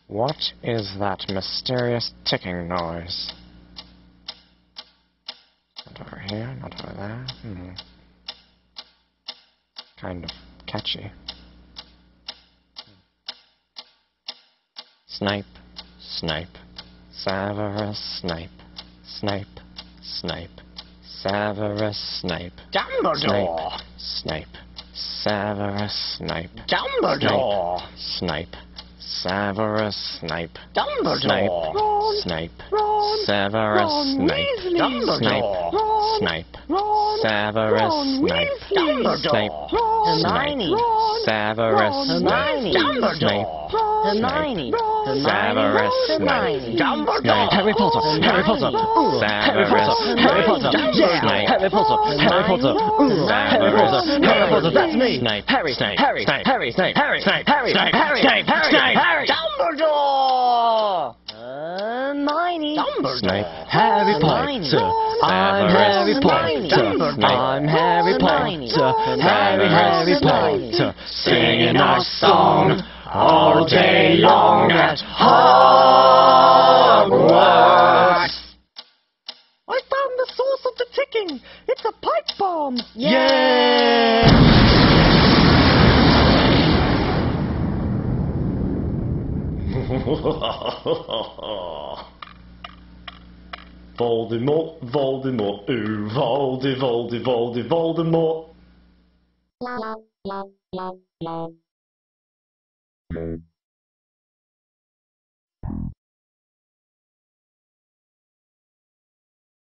What is that mysterious ticking noise? Not over here, not over there. Kind of catchy. Snipe, Snipe, Severus Snape, Snape, Snape, Severus Snape, Dumbledore! Snape, Severus Snape, Dumbledore! Snape, Severus Snape, Dumbledore! Snape, Ron! Severus Ron Snape, Weasley! Snape, Ron! Snape, Ron! Severus Ron Snape, Weasley! Snape, Ron! Snape, Ron! Severus Hermione! Snape, Dumbledore! Hermione, Hermione! Severus Hermione! Snape, Dumbledore! Harry Potter, Harry Potter, Harry Potter, Harry Potter, Yeah. Harry Potter, Harry Potter, Harry Potter, Harry Potter, that's me, Harry, Harry, Harry, Harry, Harry, Dumbledore! Hermione! Snape, Harry Potter, I'm Harry Potter. I'm Harry Potter. Harry Potter. Singing our song all day long at Hogwarts. I found the source of the ticking. It's a pipe bomb. Yeah! Voldemort, Voldemort, ooh, Voldemort.